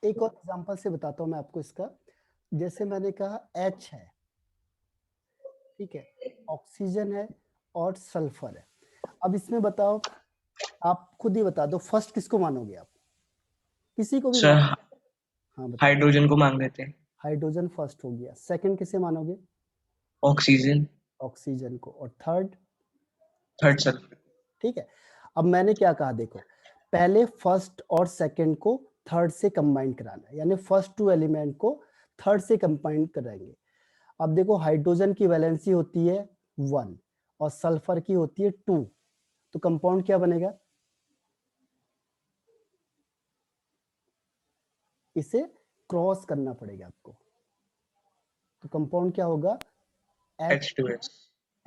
एक और एग्जांपल से बताता हूँ मैं आपको इसका। जैसे मैंने कहा H है, ठीक है, ऑक्सीजन है और सल्फर है। अब इसमें बताओ, आप खुद ही बता दो, फर्स्ट किसको मानोगे आप? किसी को भी मान। सर हाँ बताओ। हाइड्रोजन को मान लेते हैं। हाइड्रोजन फर्स्ट हो गया। सेकंड किसे मानोगे? ऑक्सीजन। ऑक्सीजन को। और थर्ड? Third sulphur. ठीक है। अब मैंने क्या कहा देखो, पहले फर्स्ट और सेकंड को थर्ड से कंबाइन कराना है, यानी फर्स्ट टू एलिमेंट को थर्ड से कंबाइन कराएंगे। अब देखो, हाइड्रोजन की वैलेंसी होती है 1 और सल्फर की होती है 2, तो कंपाउंड क्या बनेगा? इसे क्रॉस करना पड़ेगा आपको, तो कंपाउंड क्या होगा? H2S।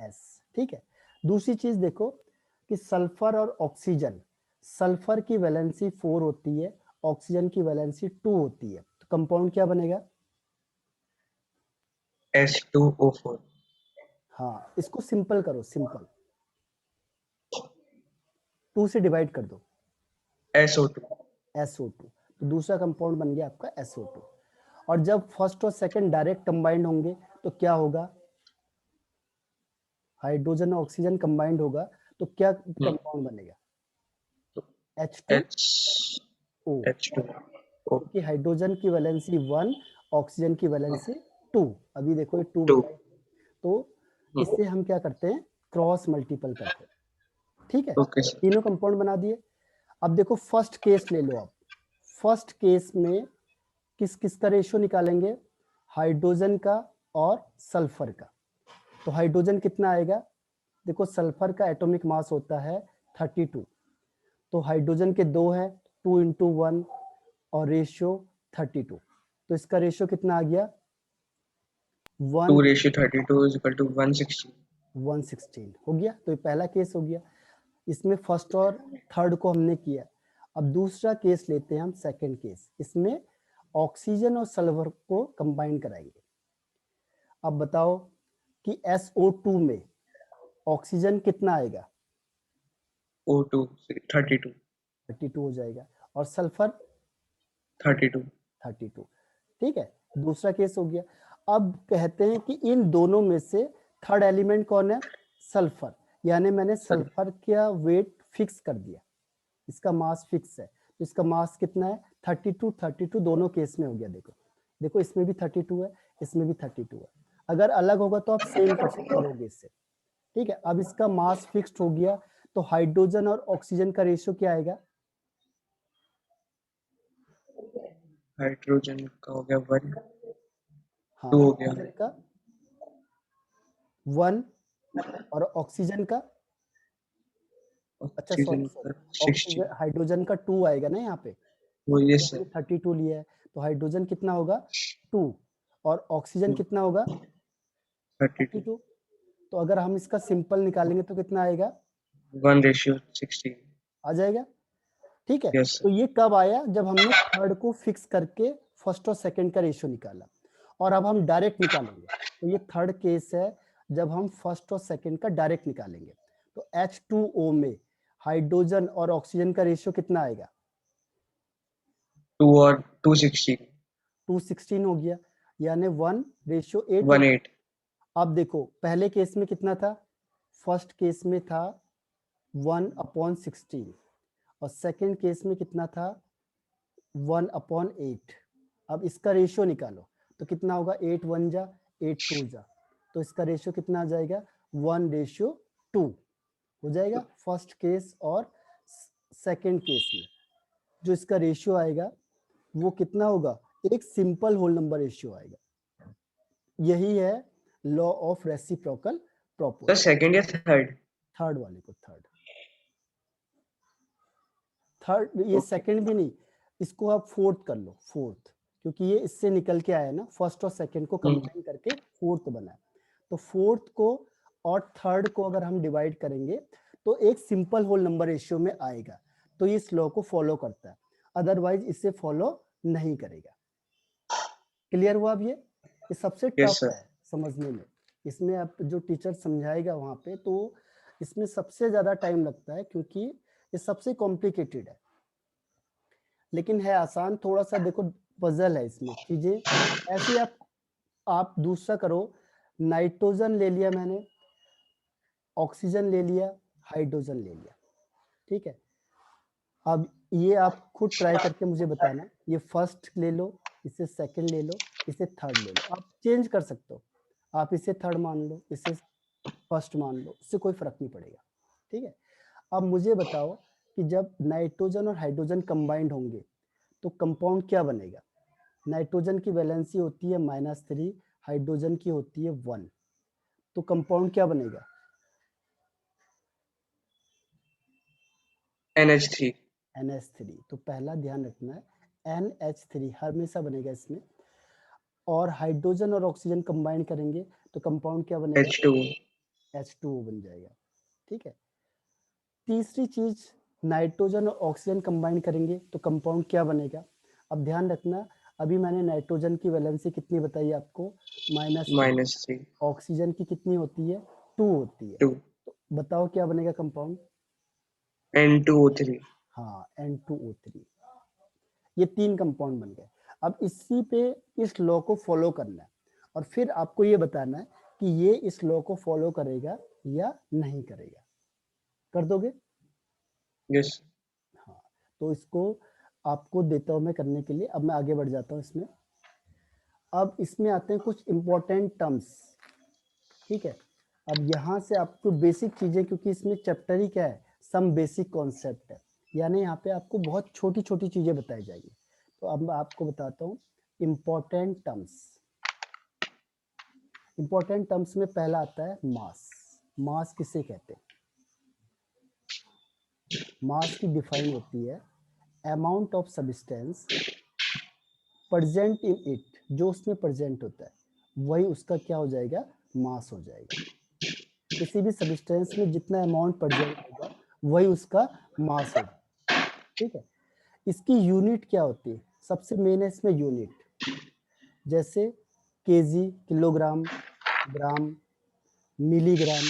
H2S। ठीक है। दूसरी चीज देखो कि सल्फर और ऑक्सीजन, सल्फर की वैलेंसी 4 होती है, ऑक्सीजन की वैलेंसी 2 होती है, तो कंपाउंड क्या बनेगा? H2O4। हाँ, इसको सिंपल करो, सिंपल 2 से डिवाइड कर दो, SO2। SO2, तो दूसरा कंपाउंड बन गया आपका SO2। और जब फर्स्ट और सेकंड डायरेक्ट कंबाइंड होंगे तो क्या होगा? हाइड्रोजन और ऑक्सीजन कंबाइंड होगा तो क्या कंपाउंड बनेगा? H2O, H H2O। क्योंकि हाइड्रोजन की वैलेंसी 1, ऑक्सीजन की वैलेंसी 2। अभी देखो ये 2 2। बताइए, तो इससे हम क्या करते हैं? क्रॉस मल्टीपल करते हैं। ठीक है, ओके सर। तीनों कंपाउंड बना दिए। अब देखो फर्स्ट केस ले लो आप। फर्स्ट केस में किस किस का रेशियो निकालेंगे? हाइड्रोजन का और सल्फर का। तो हाइड्रोजन कितना आएगा? देखो, सल्फर का एटॉमिक मास होता है 32, तो हाइड्रोजन के 2 है, 2 × 1 और रेशियो 32, तो इसका रेशियो कितना आ गया? 2:32 = 116। 116 हो गया। तो ये पहला केस हो गया, इसमें फर्स्ट और थर्ड को हमने किया। अब दूसरा केस लेते हैं हम, सेकंड केस। इसमें ऑक्सीजन और सल्फर को कंबाइन कराएंगे। अब बताओ कि SO2 में ऑक्सीजन कितना आएगा? O2 32। 32 हो जाएगा, और सल्फर 32। 32। ठीक है, दूसरा केस हो गया। अब कहते हैं कि इन दोनों में से थर्ड एलिमेंट कौन है? सल्फर, यानी मैंने सर सल्फर का वेट फिक्स कर दिया, इसका मास फिक्स है, तो इसका मास कितना है? 32। 32 दोनों केस में हो गया। देखो देखो, इसमें भी 32 है, इसमें भी 32 है। अगर अलग होगा तो आप सेम करोगे इससे। ठीक है, अब इसका मास फिक्स्ड हो गया, तो हाइड्रोजन और ऑक्सीजन का रेशियो क्या आएगा? हाइड्रोजन का हो गया 1। हाँ, 2 हो गया। हाइड्रोजन का 1 और ऑक्सीजन का, अच्छा सॉरी ऑक्सीजन सॉरी, का ऑक्सीजन 16। हाइड्रोजन का 2 आएगा ना यहाँ पे, वो ये हमने सर 32 लिया है, तो हाइड्रोजन कितना होगा? 2, और ऑक्सीजन कितना होगा? 32। 32। तो अगर हम इसका सिंपल निकालेंगे तो कितना आएगा? 1:16। आ जाएगा। ठीक है, यस तो सर। ये कब आया? जब हमने थर्ड को फिक्स करके फर्स्ट और सेकंड का रेशियो निकाला। और अब हम डायरेक्ट निकालेंगे, तो ये थर्ड केस है, जब हम फर्स्ट और सेकंड का डायरेक्ट निकालेंगे। तो H2O में हाइड्रोजन और ऑक्सीजन का रेशियो कितना आएगा? 2 और 216। 216 हो गया, यानी 1:8 हो 18। गया। अब देखो, पहले केस में कितना था? फर्स्ट केस में था 1/16, और सेकंड केस में कितना था? 1/8। अब इसका रेशियो निकालो, तो कितना होगा? 8 1 जा, 8 2 जा, तो इसका रेशियो कितना आ जाएगा? 1:2 हो जाएगा फर्स्ट केस और सेकंड केस में। जो इसका रेशियो आएगा वो कितना होगा? एक सिंपल होल नंबर रेशियो आएगा। यही है law of reciprocal sir proportion. Second या थर्ड? थर्ड वाले को, थर्ड थर्ड, ये ओके। सेकंड भी नहीं, इसको आप फोर्थ कर लो, फोर्थ, क्योंकि ये इससे निकल के आया ना, फर्स्ट और सेकंड को कंबाइन करके फोर्थ बना है। तो फोर्थ को और थर्ड को अगर हम डिवाइड करेंगे तो एक सिंपल होल नंबर रेशियो में आएगा, तो ये इस लॉ को फॉलो करता है, अदरवाइज इसे फॉलो नहीं करेगा। क्लियर हुआ? अब ये सबसे यस टफ सर। है समझने में। इसमें आप जो टीचर समझाएगा वहां पे, तो इसमें सबसे ज्यादा टाइम लगता है, क्योंकि ये सबसे कॉम्प्लिकेटेड है, लेकिन है आसान थोड़ा सा। देखो, पजल है इसमें चीजें। ऐसे आप दूसरा करो, नाइट्रोजन ले लिया मैंने, ऑक्सीजन ले लिया, हाइड्रोजन ले लिया, ठीक है। अब ये आप खुद ट्राई करके मुझे बताना, ये फर्स्ट ले लो, इसे सेकंड ले लो, इसे थर्ड ले लो, आप चेंज कर सकते हो, आप इसे थर्ड मान लो, इसे फर्स्ट मान लो, इससे कोई फर्क नहीं पड़ेगा, ठीक है। अब मुझे बताओ कि जब नाइट्रोजन और हाइड्रोजन कंबाइंड होंगे तो कंपाउंड क्या बनेगा। नाइट्रोजन की वैलेंसी होती है -3, हाइड्रोजन की होती है 1, तो कंपाउंड क्या बनेगा। NH3। NH3, तो पहला ध्यान रखना है NH3 हमेशा बनेगा इसमें। और हाइड्रोजन और ऑक्सीजन कंबाइन करेंगे तो कंपाउंड क्या बनेगा, H2O। H2O बन जाएगा, ठीक है। तीसरी चीज, नाइट्रोजन और ऑक्सीजन कंबाइन करेंगे तो कंपाउंड क्या बनेगा। अब ध्यान रखना, अभी मैंने नाइट्रोजन की वैलेंसी कितनी बताई आपको, -3, -3। ऑक्सीजन की कितनी होती है, 2 होती है, 2। तो बताओ क्या बनेगा कंपाउंड। N2O3। हाँ, N2O3। ये 3 कंपाउंड बन गए। अब इसी पे इस लॉ को फॉलो करना है और फिर आपको ये बताना है कि ये इस लॉ को फॉलो करेगा या नहीं करेगा। कर दोगे। यस। हाँ, तो इसको आपको देता हूं मैं करने के लिए। अब मैं आगे बढ़ जाता हूँ इसमें। अब इसमें आते हैं कुछ इंपॉर्टेंट टर्म्स, ठीक है। अब यहाँ से आपको बेसिक चीजें, क्योंकि इसमें चैप्टर ही क्या है, सम बेसिक कॉन्सेप्ट है, यानी यहाँ पे आपको बहुत छोटी छोटी चीजें बताई जाएगी। तो अब मैं आपको बताता हूँ इम्पोर्टेंट टर्म्स। इम्पोर्टेंट टर्म्स में पहला आता है मास। मास किसे कहते हैं। मास की डिफाइन होती है amount of substance present in it, जो उसमें प्रेजेंट होता है वही उसका क्या हो जाएगा, मास हो जाएगा। किसी भी सब्सटेंस में जितना अमाउंट प्रेजेंट होगा वही उसका मास होगा, ठीक है। इसकी यूनिट क्या होती है, सबसे मेन है इसमें यूनिट, जैसे केजी किलोग्राम, ग्राम, मिलीग्राम,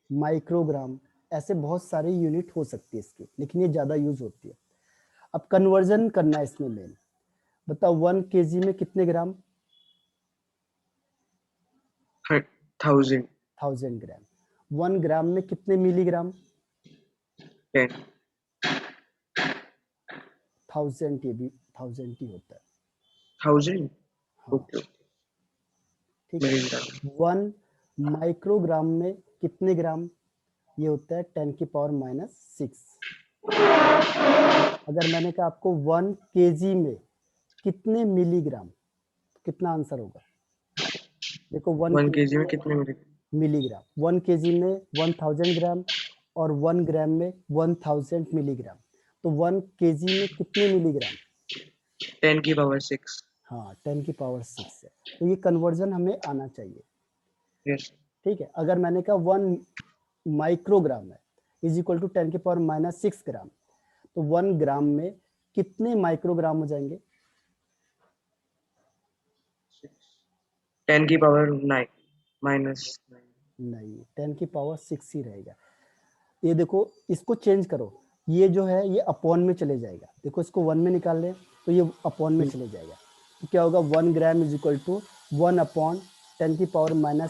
माइक्रोग्राम, ऐसे बहुत सारे यूनिट हो सकती है इसकी, लेकिन ये ज्यादा यूज होती है। अब कन्वर्जन करना है इसमें मेन, बताओ 1 केजी में कितने ग्राम, 1000। 1000 ग्राम। 1 ग्राम में कितने मिलीग्राम, 10। 1000, ये भी 1000 ही होता है। 1000। हाँ, ओके। ठीक है। मिलीग्राम। 1 माइक्रोग्राम में कितने ग्राम, ये होता है 10⁻⁶। अगर मैंने कहा आपको 1 केजी में कितने मिलीग्राम, तो कितना आंसर होगा। देखो 1 1 केजी kg में में कितने मिलीग्राम? मिलीग्राम, 1 केजी में 1000 ग्राम और 1 ग्राम में 1000 मिलीग्राम, तो 1 केजी में कितने मिलीग्राम। 10⁻⁶। हाँ, 10⁻⁶ है, तो ये कन्वर्जन हमें आना चाहिए, यस। ठीक है। अगर मैंने कहा 1 माइक्रोग्राम है इज इक्वल टू 10⁻⁶ ग्राम, तो 1 ग्राम में कितने माइक्रोग्राम हो जाएंगे। 10⁻⁹ -9। नहीं, 10⁻⁶ ही रहेगा। ये देखो, इसको चेंज करो, ये जो है ये अपॉन में चले जाएगा, देखो इसको 1 में निकाल लें तो ये अपॉन में चले जाएगा, तो क्या होगा 1 gram is equal to 1/10⁻⁶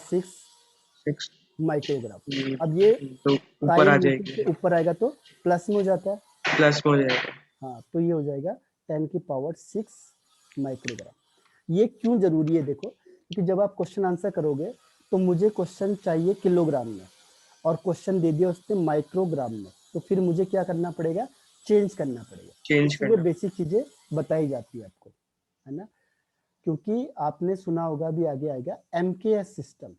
6। Microgram. अब ये तो ऊपर साइन आ नीचे से जाएगी, ऊपर आएगा तो प्लस में हो जाता है। प्लस में हो जाएगा। हाँ, तो ये हो जाएगा 10⁻⁶ माइक्रोग्राम। ये क्यों जरूरी है देखो, क्योंकि जब आप क्वेश्चन आंसर करोगे तो मुझे क्वेश्चन चाहिए किलोग्राम में और क्वेश्चन दे दिया उसने माइक्रोग्राम में, तो फिर मुझे क्या करना पड़ेगा, चेंज करना पड़ेगा। चेंज इसीलिए करना। बेसिक चीजें बताई जाती है आपको, है ना। क्योंकि आपने सुना होगा, भी आगे आएगा MKS सिस्टम,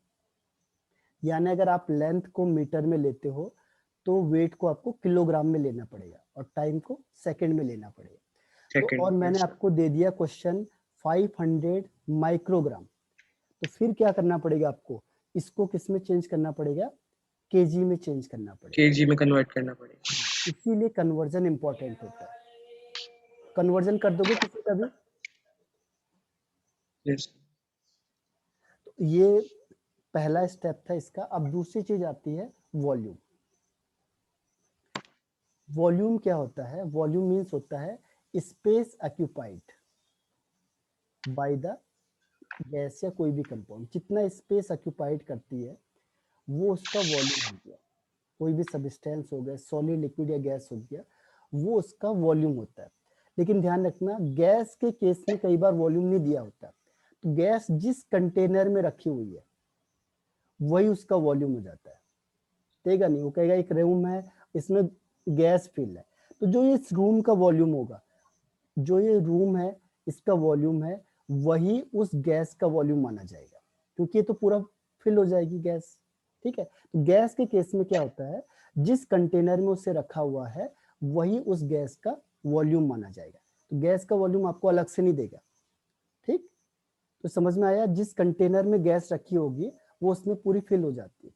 यानी अगर आप लेंथ को मीटर में लेते हो तो वेट को आपको किलोग्राम में लेना पड़ेगा और टाइम को सेकंड में लेना पड़ेगा। तो और सेकंड। मैंने यस। आपको दे दिया क्वेश्चन 500 माइक्रोग्राम, तो फिर क्या करना पड़ेगा आपको, इसको किस में चेंज करना पड़ेगा, केजी में चेंज करना पड़ेगा। kg में कन्वर्ट करना पड़ेगा। हाँ, इसीलिए कन्वर्जन इंपॉर्टेंट होता है। कन्वर्जन कर दोगे किसी का भी। यस। तो ये पहला स्टेप था इसका। अब दूसरी चीज आती है वॉल्यूम। वॉल्यूम क्या होता है, वॉल्यूम मीन्स होता है space occupied, by the gas या कोई भी कंपाउंड, जितना स्पेस ऑक्यूपाइड करती है वो उसका वॉल्यूम हो गया। कोई भी सब्सटेंस हो गया, सॉलिड, लिक्विड या गैस हो गया, वो उसका वॉल्यूम होता है। लेकिन ध्यान रखना, गैस के केस में कई बार वॉल्यूम नहीं दिया होता, तो गैस जिस कंटेनर में रखी हुई है वही उसका वॉल्यूम हो जाता है। देगा नहीं, वो कहेगा एक रूम है, इसमें गैस फिल है, तो जो इस रूम का वॉल्यूम होगा, जो ये रूम है इसका वॉल्यूम है, वही उस गैस का वॉल्यूम माना जाएगा, क्योंकि ये तो पूरा फिल हो जाएगी गैस। ठीक है, तो गैस के केस में क्या होता है, जिस कंटेनर में उसे रखा हुआ है वही उस गैस का वॉल्यूम माना जाएगा। तो गैस का वॉल्यूम आपको अलग से नहीं देगा। ठीक, तो समझ में आया, जिस कंटेनर में गैस रखी होगी वो उसमें पूरी फिल हो जाती है,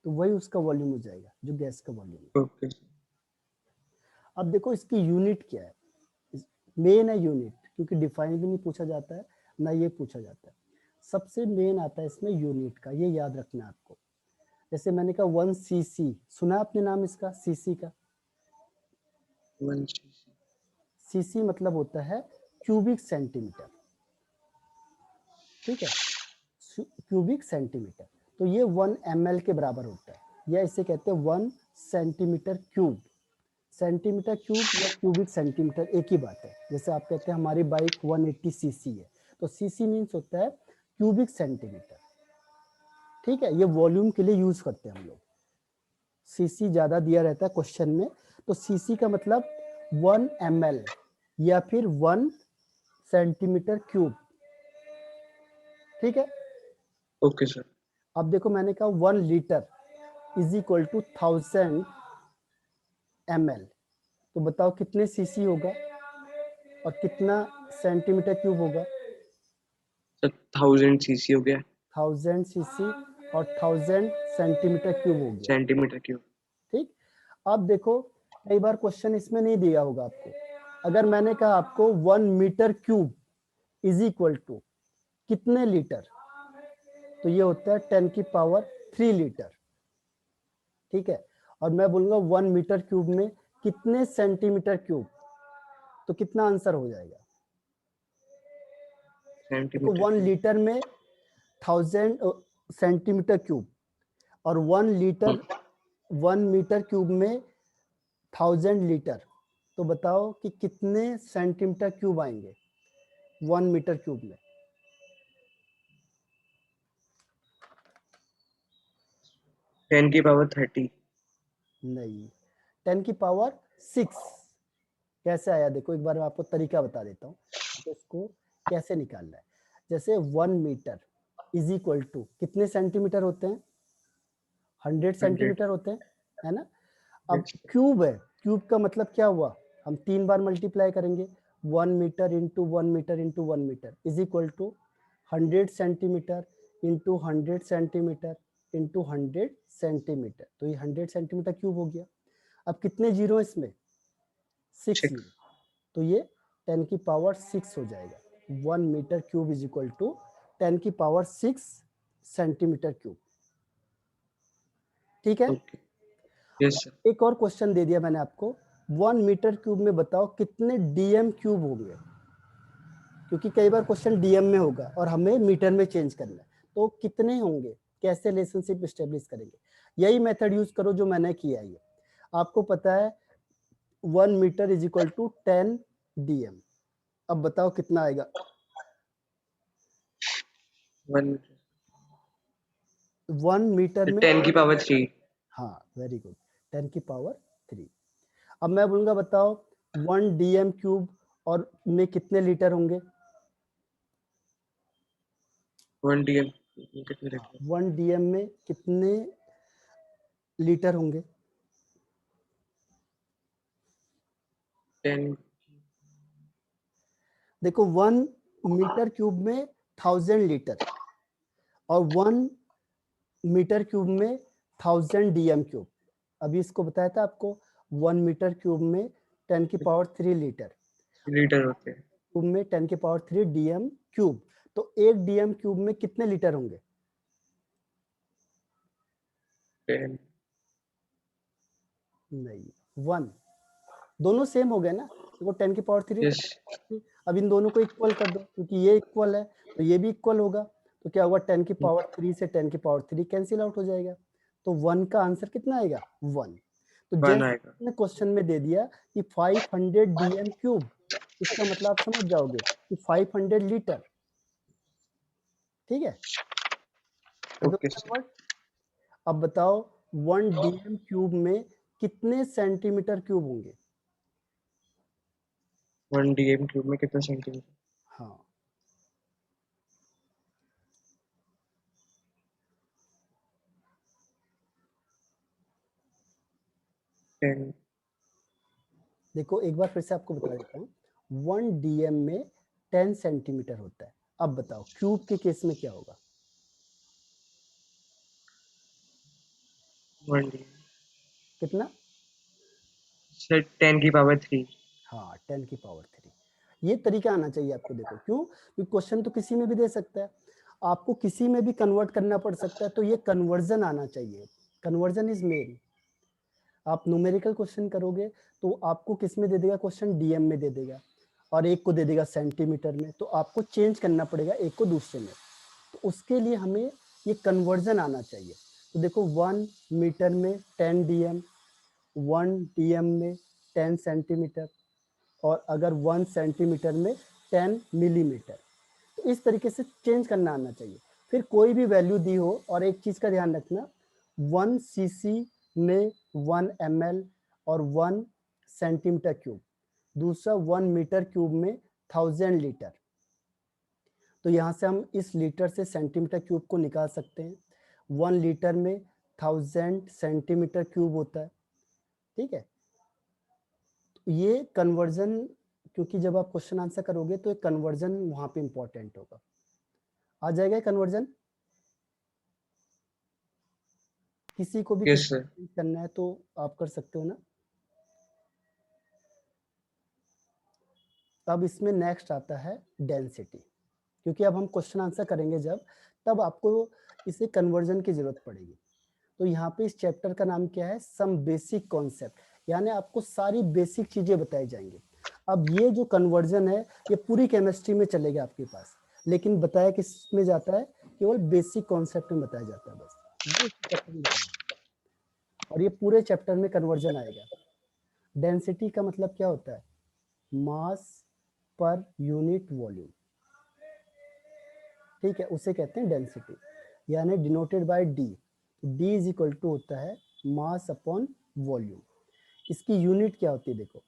तो वही उसका वॉल्यूम हो जाएगा, जो गैस का वॉल्यूम है। ओके अब देखो इसकी यूनिट क्या है, मेन है यूनिट, क्योंकि डिफाइन भी नहीं पूछा जाता है ना ये पूछा जाता है। सबसे मेन आता है इसमें यूनिट का, ये याद रखना है आपको। जैसे मैंने कहा 1 cc, सुना आपने नाम इसका सीसी का? 1 cc सीसी मतलब होता है क्यूबिक सेंटीमीटर। ठीक है, क्यूबिक सेंटीमीटर, तो ये 1 ml के बराबर होता है, या इसे कहते हैं 1 सेंटीमीटर क्यूब। सेंटीमीटर क्यूब या क्यूबिक सेंटीमीटर एक ही बात है। जैसे आप कहते हैं हमारी बाइक 180 सीसी है, तो सीसी मीन्स होता है क्यूबिक सेंटीमीटर। ठीक है, ये वॉल्यूम के लिए यूज करते हैं हम लोग, सीसी ज्यादा दिया रहता है क्वेश्चन में, तो सीसी का मतलब 1 ml या फिर 1 सेंटीमीटर क्यूब। ठीक है, ओके सर अब देखो मैंने कहा 1 litre is equal to 1000 ml, तो बताओ कितने सीसी होगा और कितना सेंटीमीटर क्यूब होगा? सर 1000 cc हो गया 1000 सीसी और 1000 सेंटीमीटर क्यूब हो गया। सेंटीमीटर क्यूब ठीक, अब देखो कई बार क्वेश्चन इसमें नहीं दिया होगा आपको, अगर मैंने कहा आपको 1 metre cube is equal to कितने लीटर, तो ये होता है 10 की पावर 3 लीटर। ठीक है, और मैं बोलूंगा 1 मीटर क्यूब में कितने सेंटीमीटर क्यूब, तो कितना आंसर हो जाएगा? देखो सेंटीमीटर 1 क्यूब लीटर में 1000 सेंटीमीटर क्यूब, और 1 मीटर क्यूब में 1000 लीटर, तो बताओ कि कितने सेंटीमीटर क्यूब आएंगे 1 मीटर क्यूब में? 10 की पावर 30 नहीं, 10 की पावर 6। कैसे आया देखो, एक बार मैं आपको तरीका बता देता हूँ तो इसको कैसे निकालना है। जैसे 1 मीटर इज इक्वल टू कितने सेंटीमीटर होते हैं? 100 100 सेंटीमीटर होते हैं, है ना? अब क्यूब है, क्यूब का मतलब क्या हुआ, हम 3 बार मल्टीप्लाई करेंगे, 1 metre into 1 metre into 1 metre is equal to 100 centimetre into 100 centimetre into 100 centimetre, तो ये 100 सेंटीमीटर क्यूब हो गया। अब कितने जीरो इसमें? 6 6 जीरो, तो ये 10 की पावर 6 हो जाएगा। 1 metre cube is equal to 10 की पावर 6 सेंटीमीटर क्यूब। ठीक है, ओके यस सर एक और क्वेश्चन दे दिया मैंने आपको, 1 मीटर क्यूब में बताओ कितने डीएम क्यूब होंगे, क्योंकि कई बार क्वेश्चन डीएम में होगा और हमें मीटर में चेंज करना है, तो कितने होंगे, कैसे रिलेशनशिप स्टेब्लिश करेंगे? यही मेथड यूज करो जो मैंने किया है। आपको पता है 1 metre is equal to 10 dm, अब बताओ कितना आएगा? 1 मीटर 1 मीटर में, 10 की पावर 3 हाँ वेरी गुड, 10 की पावर 3। अब मैं बोलूंगा बताओ 1 डीएम क्यूब और में कितने लीटर होंगे? 1 dm कितने हाँ, लिखते 1 डीएम में कितने लीटर होंगे? 10 देखो 1 मीटर क्यूब में 1000 लीटर और 1 मीटर क्यूब में 1000 डीएम क्यूब। अभी इसको बताया था आपको, 1 मीटर क्यूब में 10 की पावर 3 लीटर, लीटर होते हैं क्यूब में 10 की पावर 3 डीएम क्यूब, तो एक डीएम क्यूब में कितने लीटर होंगे? 10 नहीं, 1, दोनों सेम हो गए ना, देखो 10 की पावर 3 yes, अब इन दोनों को इक्वल कर दो, क्योंकि ये इक्वल है तो ये भी इक्वल होगा, तो क्या होगा 10 की पावर 3 से 10 की पावर 3 कैंसिल आउट हो जाएगा, तो 1 का आंसर कितना आएगा 1। तो 1 आएगा। जैसे क्वेश्चन में दे दिया कि 500 dm क्यूब, इसका मतलब आप समझ जाओगे कि 500 लीटर, ठीक है। Okay sir. कन्वर्ट। अब बताओ 1 dm क्यूब में कितने सेंटीमीटर क्यूब होंगे? 1 डीएम क्यूब में कितना सेंटीमीटर? हाँ, टेन। देखो एक बार फिर से आपको बता देता हूँ, 1 dm में 10 सेंटीमीटर होता है। अब बताओ क्यूब के केस में क्या होगा? 1 डीएम कितना? सर 10 की पावर 3। हाँ 10 की पावर 3। ये तरीका आना चाहिए आपको। देखो क्यों, क्योंकि क्वेश्चन तो किसी में भी दे सकता है, आपको किसी में भी कन्वर्ट करना पड़ सकता है, तो ये कन्वर्जन आना चाहिए। Conversion is main. आप न्यूमेरिकल क्वेश्चन करोगे तो आपको किस में दे देगा क्वेश्चन, डीएम में दे देगा, और एक को दे देगा सेंटीमीटर में, तो आपको चेंज करना पड़ेगा एक को दूसरे में। तो उसके लिए हमें ये कन्वर्जन आना चाहिए। तो देखो 1 मीटर में 10 डीएम, 1 डीएम में 10 सेंटीमीटर, और अगर 1 सेंटीमीटर में 10 मिलीमीटर, तो इस तरीके से चेंज करना आना चाहिए। फिर कोई भी वैल्यू दी हो, और एक चीज का ध्यान रखना, 1 सीसी में 1 ml और 1 सेंटीमीटर क्यूब, दूसरा 1 मीटर क्यूब में 1000 लीटर। तो यहाँ से हम इस लीटर से सेंटीमीटर क्यूब को निकाल सकते हैं। 1 लीटर में 1000 सेंटीमीटर क्यूब होता है, ठीक है। तो ये कन्वर्जन, क्योंकि जब आप क्वेश्चन आंसर करोगे तो एक कन्वर्जन वहां पे इंपॉर्टेंट होगा। आ जाएगा कन्वर्जन? किसी को भी यस कुछ सर। करना है तो आप कर सकते हो ना। अब इसमें नेक्स्ट आता है डेंसिटी, क्योंकि अब हम क्वेश्चन आंसर करेंगे जब, तब आपको इसे कन्वर्जन की जरूरत पड़ेगी। तो यहाँ पे इस चैप्टर का नाम क्या है, सम बेसिक कॉन्सेप्ट, यानी आपको सारी बेसिक चीजें बताई जाएंगी। अब ये जो कन्वर्जन है ये पूरी केमिस्ट्री में चलेगा आपके पास, लेकिन बताया किस में जाता है, केवल बेसिक कॉन्सेप्ट में बताया जाता है बस, ये इस चैप्टर में बताया जाता है। और ये पूरे चैप्टर में कन्वर्जन आएगा। डेंसिटी का मतलब क्या होता है, मास पर यूनिट वॉल्यूम, ठीक है, उसे कहते हैं डेंसिटी, यानी denoted by D. D is equal to होता है मास अपॉन वॉल्यूम। इसकी यूनिट क्या होती है, देखो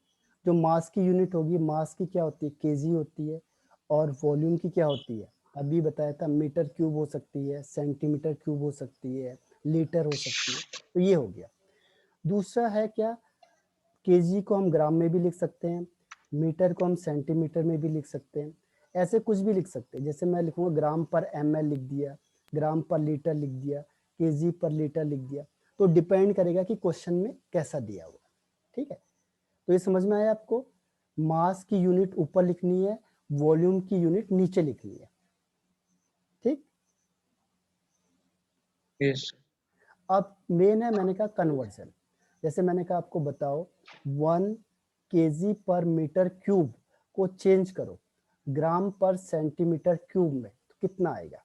जो मास की यूनिट होगी, मास की क्या होती है, केजी होती है, और वॉल्यूम की क्या होती है, अभी बताया था, मीटर क्यूब हो सकती है, सेंटीमीटर क्यूब हो सकती है, लीटर हो सकती है। तो ये हो गया। दूसरा है क्या, केजी को हम ग्राम में भी लिख सकते हैं, मीटर को हम सेंटीमीटर में भी लिख सकते हैं, ऐसे कुछ भी लिख सकते हैं। जैसे मैं लिखूंगा ग्राम पर ml लिख दिया, ग्राम पर लीटर लिख दिया, केजी पर लीटर लिख दिया, तो डिपेंड करेगा कि क्वेश्चन में कैसा दिया हुआ, ठीक है। तो ये समझ में आया आपको, मास की यूनिट ऊपर लिखनी है, वॉल्यूम की यूनिट नीचे लिखनी है, ठीक। यस अब मेन है, मैंने कहा कन्वर्जन। जैसे मैंने कहा आपको बताओ 1 केजी पर मीटर क्यूब को चेंज करो ग्राम पर सेंटीमीटर क्यूब में, तो कितना आएगा।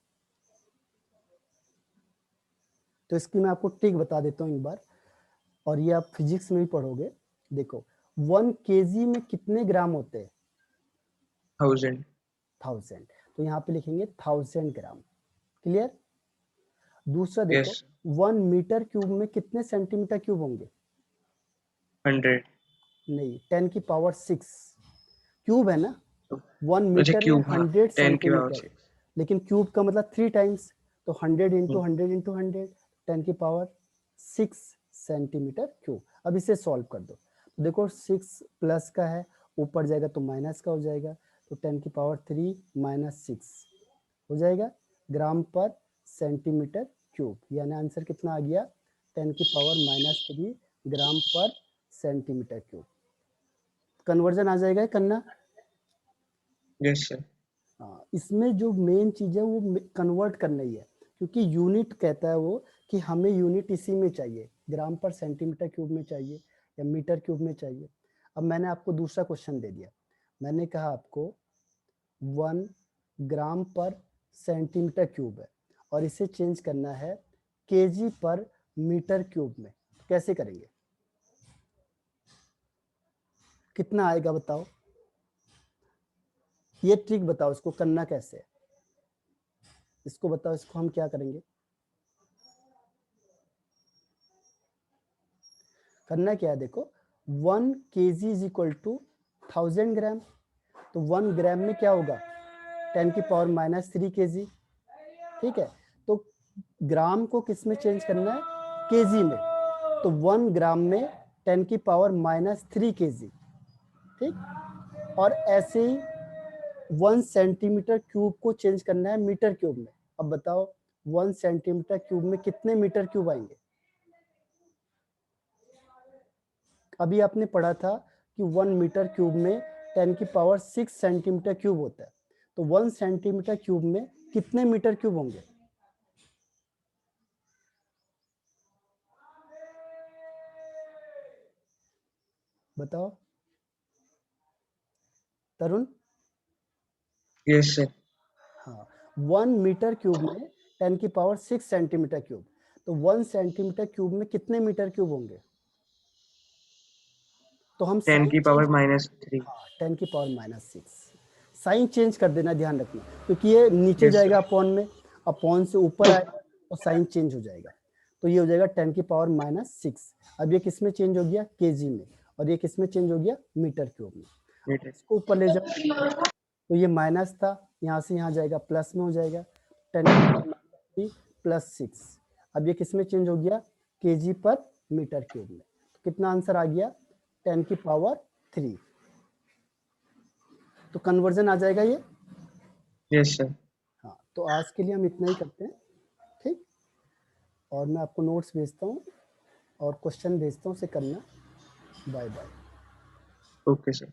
तो इसकी मैं आपको ट्रिक बता देता हूँ एक बार, और ये आप फिजिक्स में भी पढ़ोगे। देखो 1 केजी में कितने ग्राम होते हैं, 1000। 1000, तो यहाँ पे लिखेंगे 1000 ग्राम। क्लियर। दूसरा देखो यस 1 मीटर क्यूब में कितने सेंटीमीटर क्यूब होंगे, 100। नहीं 10 की पावर 6 क्यूब है ना, 1 अच्छा मीटर में क्यूब, हाँ 100 10 की पावर सेंटीमीटर, 6। लेकिन क्यूब का मतलब 3 टाइम्स, तो 100 इंटू 100 इंटू 100, 10 की पावर 6 सेंटीमीटर क्यूब। अब इसे सॉल्व कर दो, तो देखो 6 प्लस का है, ऊपर जाएगा तो माइनस का हो जाएगा, तो 10 की पावर 3 माइनस 6 हो जाएगा ग्राम पर सेंटीमीटर क्यूब, यानी आंसर कितना आ गया, 10 की पावर -3 ग्राम पर सेंटीमीटर क्यूब। कन्वर्जन आ जाएगा करना। Yes sir. हाँ, इसमें जो मेन चीज है वो कन्वर्ट करना ही है, क्योंकि यूनिट कहता है वो कि हमें यूनिट इसी में चाहिए, ग्राम पर सेंटीमीटर क्यूब में चाहिए या मीटर क्यूब में चाहिए। अब मैंने आपको दूसरा क्वेश्चन दे दिया, मैंने कहा आपको 1 ग्राम पर सेंटीमीटर क्यूब है और इसे चेंज करना है केजी पर मीटर क्यूब में, कैसे करेंगे? कितना आएगा बताओ, ये ट्रिक बताओ, इसको करना कैसे है, इसको बताओ, इसको हम क्या करेंगे? करना क्या है, देखो 1 kg इज इक्वल टू 1000 ग्राम, तो 1 ग्राम में क्या होगा 10 की पावर माइनस 3 kg, ठीक है। तो ग्राम को किस में चेंज करना है, केजी में, तो 1 ग्राम में 10 की पावर माइनस 3 kg, ठीक। और ऐसे ही 1 सेंटीमीटर क्यूब को चेंज करना है मीटर क्यूब में। अब बताओ 1 सेंटीमीटर क्यूब में कितने मीटर क्यूब आएंगे? अभी आपने पढ़ा था कि 1 मीटर क्यूब में 10 की पावर 6 सेंटीमीटर क्यूब होता है, तो 1 सेंटीमीटर क्यूब में कितने मीटर क्यूब होंगे? बताओ तरुण। Yes sir. हाँ, 1 मीटर क्यूब में 10 की पावर 6 सेंटीमीटर क्यूब, तो 1 सेंटीमीटर क्यूब में कितने मीटर क्यूब होंगे? तो हम 10 साइन की चेंज, पावर -3। हाँ 10 की पावर माइनस 6, साइन चेंज कर देना, ध्यान रखना, क्योंकि ये नीचे यस जाएगा सर। अपॉन में, अपॉन से ऊपर आएगा तो साइन चेंज हो जाएगा, तो ये हो जाएगा 10 की पावर माइनस 6। अब ये किस में चेंज हो गया, केजी में, और ये किस में चेंज हो गया, मीटर क्यूब में। मीटर। इसको ऊपर ले जाओ, तो ये माइनस था, यहाँ से यहाँ जाएगा प्लस में हो जाएगा, 10 की पावर माइनस 3 प्लस 6। अब ये किस में चेंज हो गया, केजी पर मीटर क्यूब में। तो कितना आंसर आ गया, 10 की पावर 3। तो कन्वर्जन आ जाएगा ये। Yes sir. हाँ, तो आज के लिए हम इतना ही करते हैं, ठीक। और मैं आपको नोट्स भेजता हूँ और क्वेश्चन भेजता हूँ, उसे करना। Bye bye. Okay sir.